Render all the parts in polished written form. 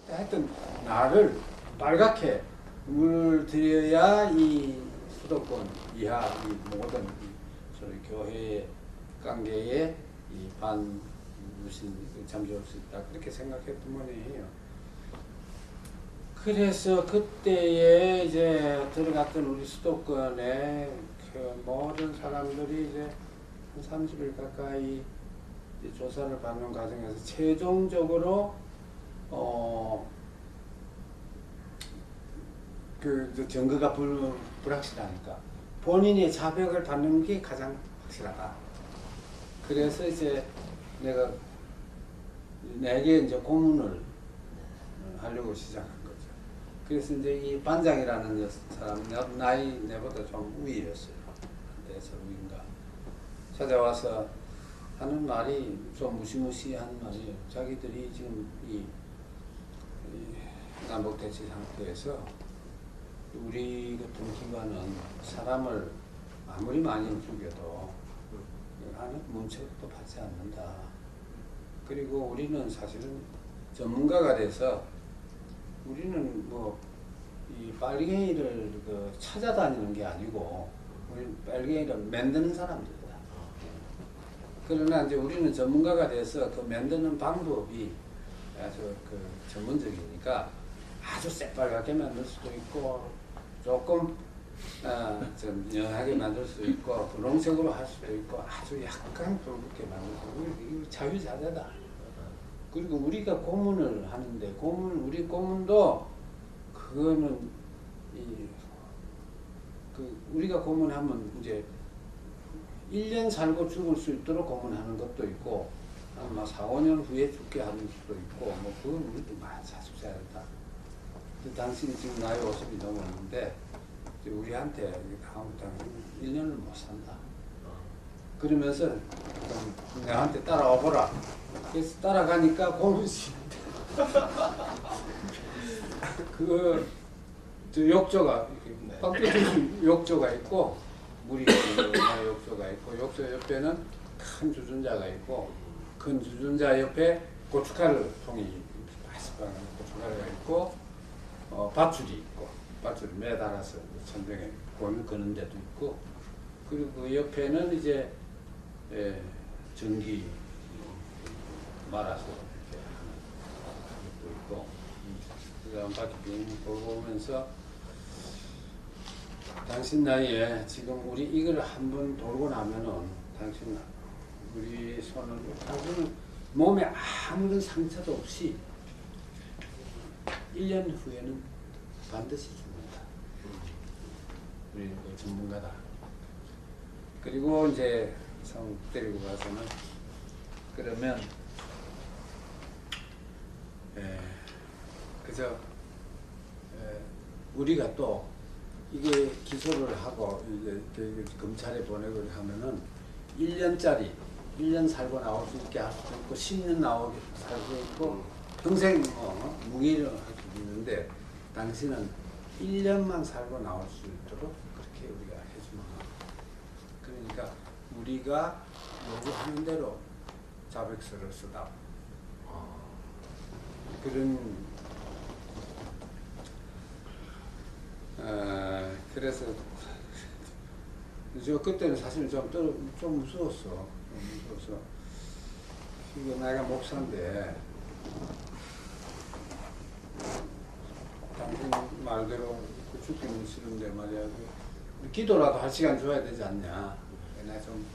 하여튼 나를 빨갛게 물들여야 이 수도권 이하 이 모든 소위 교회의 관계에 이 반무신 잠재울 수 있다 그렇게 생각했던 모양이에요. 그래서 그때에 이제 들어갔던 우리 수도권에 그 모든 사람들이 이제 한 30일 가까이 이제 조사를 받는 과정에서 최종적으로 그 증거가 불확실하니까 본인의 자백을 받는 게 가장 확실하다. 그래서 이제 내게 이제 고문을 하려고 시작한 거죠. 그래서 이제 이 반장이라는 사람, 나이 내보다 좀 위였어요. 4살 위인가. 찾아와서 하는 말이 좀 무시무시한 말이에요. 자기들이 지금 이 남북대치 상태에서 우리 같은 기관은 사람을 아무리 많이 죽여도 아무 문책도 받지 않는다. 그리고 우리는 사실은 전문가가 돼서 우리는 뭐 이 빨갱이를 찾아다니는 게 아니고 우리 빨갱이를 만드는 사람들이다. 그러나 이제 우리는 전문가가 돼서 그 만드는 방법이 아주 그 전문적이니까 아주 새빨갛게 만들 수도 있고 조금 좀 연하게 만들 수 있고 분홍색으로 할 수도 있고 아주 약간 붉게 만들 수 있고 이거 자유자재다. 그리고 우리가 고문을 하는데 우리 고문도 그거는 우리가 고문하면 이제 1년 살고 죽을 수 있도록 고문하는 것도 있고 아마 4, 5년 후에 죽게 하는 수도 있고 뭐 그건 우리도 많이 자숙자야다. 당신이 지금 나이 50이 넘었는데 우리한테 다음부터 1년을 못 산다. 그러면서 나한테 따라와 보라. 그래서 따라가니까 고문씨 저 욕조가 빵뼈 욕조가 있고 물이 욕조가 있고 욕조 옆에는 큰 주전자가 있고 큰 주전자 옆에 고춧가루 통이 바삭바삭한 고춧가루가 있고 밧줄이 있고 밧줄을 매달아서 천정에 곤을 거는 데도 있고 그리고 그 옆에는 이제 전기 말아서 이렇게 하는 것도 있고 그다음 바퀴 빙 돌아보면서 당신 나이에 지금 우리 이걸 한번 돌고 나면은 당신 우리 손을 당신은 몸에 아무런 상처도 없이 1년 후에는 반드시 죽는다. 우리 전문가다. 그리고 이제 성 데리고 가서는 그러면 그저 우리가 또 이게 기소를 하고 이제 검찰에 보내고 하면은 1년짜리 1년 살고 나올 수 있게 할 수도 있고 10년 살 수 있고 평생 무기를 할 수도 있는데 당신은 1년만 살고 나올 수 있도록 그렇게 우리가 해주면 그러니까 우리가 요구하는 대로 자백서를 쓰다 그런 그래서 저 그때는 사실 좀 무서웠어. 무서워서 이거 내가 목사인데 당신 말대로 죽기는 싫은데 말이야 기도라도 할 시간 줘야 되지 않냐. 내가 좀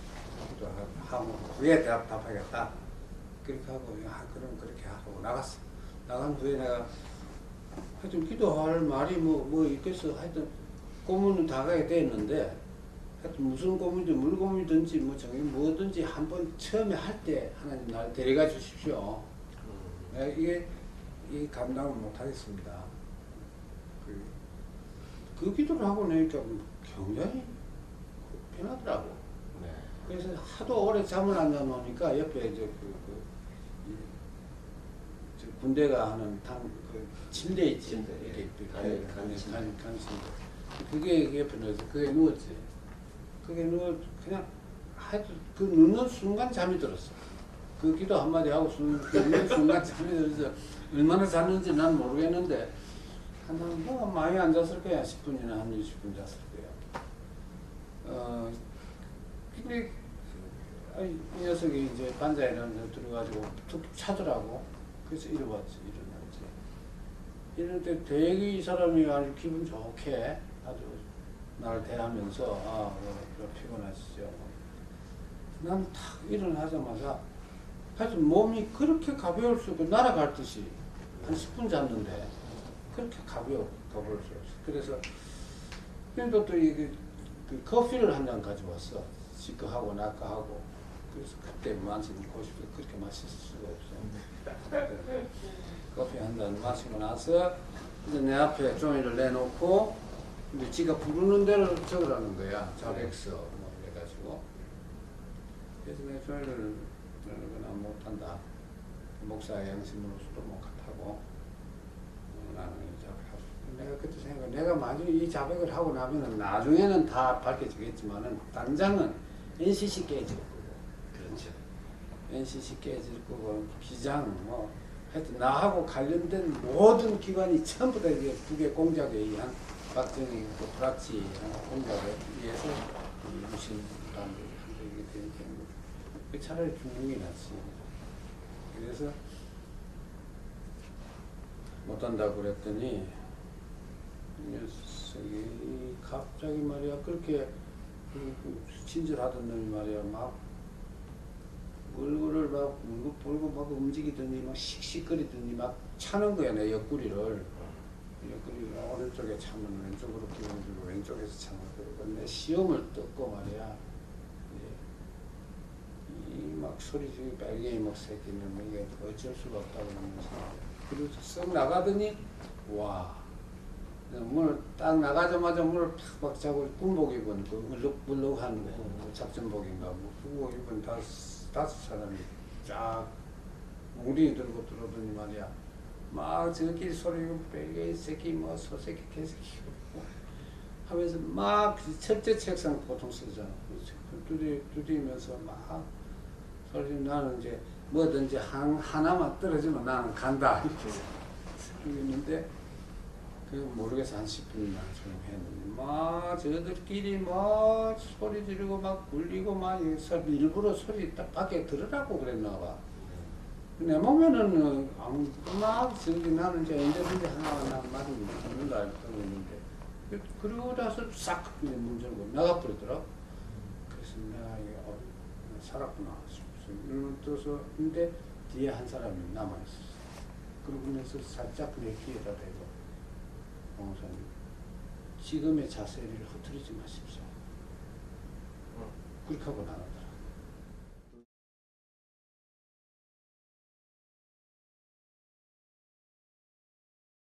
기도하고 후에 답하겠다. 그렇게 하고 그럼 그렇게 하고 나갔어. 나간 후에 내가 하여튼 기도할 말이 뭐 있겠어. 하여튼 고문은 다 가게 됐는데 하여튼 무슨 고문이든 물고문이든지 뭐 뭐든지 한번 처음에 할 때 하나님 날 데려가 주십시오. 이게 감당을 못 하겠습니다. 그 기도를 하고 나니까 굉장히 편하더라고. 네. 그래서 하도 오래 잠을 안 자놓으니까 옆에 군대가 하는 침대 있지. 간침대. 그게 옆에 누워서 그게 누웠지. 그게 그냥 하여튼 그 눕는 순간 잠이 들었어. 그 기도 한마디 하고 순간 잠이 들어서 얼마나 잤는지 난 모르겠는데 뭐 많이 안 잤을 거야. 10분이나 한 20분 잤을 거야. 근데 이 녀석이 이제 반자이라는 데 들어가지고 툭 차더라고. 그래서 일어났지. 이런데 되게 이 사람이 아주 기분 좋게 아주 나를 대하면서 피곤하시죠. 난 탁 일어나자마자 하여튼 몸이 그렇게 가벼울 수 없고 날아갈 듯이 한 10분 잤는데 그렇게 가벼울 수 없어. 그래서 그래도 또 그 커피를 한 잔 가져왔어. 시커하고 낙하하고. 그래서 그때 마시고 싶어 그렇게 마실 수가 없어. 커피 한 잔 마시고 나서 이제 내 앞에 종이를 내놓고 이제 지가 부르는 대로 적으라는 거야. 자백서 뭐 이래가지고. 그래서 내 종이를 난 못한다. 목사의 양심으로서도 못하고 나는 이 자백할 수. 내가 그때 생각, 내가 만약에 이 자백을 하고 나면은 나중에는 다 밝혀지겠지만은 당장은 NCC 깨질 거고. 그렇죠. NCC 깨질 거고 기장 뭐 하여튼 나하고 관련된 모든 기관이 전부 다 이게 북의 공작에 의한 박정희 그 불합치 공작에 의해서 이루신 사람들이 한들이게 되니까 그 차라리 죽는 게 낫지. 그래서 못한다고 그랬더니 이 녀석이 갑자기 말이야 그렇게 친절하던 놈이 말이야 막 얼굴을 막 울고불고 막 움직이더니 막 씩씩거리더니 막 차는 거야 내 옆구리를. 옆구리를 오른쪽에 차면 왼쪽으로 기울이고 왼쪽에서 차면 그러고 내 시험을 뜯고 말이야 이 막 소리 중에 빨갱이 목 새끼는 뭐 이게 어쩔 수가 없다고 그러면서 그래서 썩 나가더니 와 문을 딱 나가자마자 문을 탁 박차고 군복 입은 그 울룩불룩한 그 작전복인가 뭐 군복 입은 다섯 사람이 쫙 웅리 들고 들어오더니 말이야 막 저끼리 소리 빨갱이 새끼 뭐 소새끼 개새끼 하면서 막 첫째 책상 보통 쓰잖아. 두드리면서 막 소리 나는 이제 뭐든지 하나만 떨어지면 나는 간다 이렇게 있는데 그 모르겠어 한 10분이나 조용했는데 막 저들끼리 막 소리 지르고 막 울리고 막 일부러 소리 딱 밖에 들으라고 그랬나 봐. 내 몸에는 막 저기 나는 이제 언제든지 하나 말이 듣는다 알고 있는데 그러고 나서 싹 문 열고 나가버리더라. 그래서 내가 이게 살았구나 싶어서 눈을 떠서 근데 뒤에 한 사람이 남아있었어. 그러면서 살짝 내 귀에다 대고 목사님 지금의 자세를 흐트리지 마십시오. 그렇게 하고 나갔다.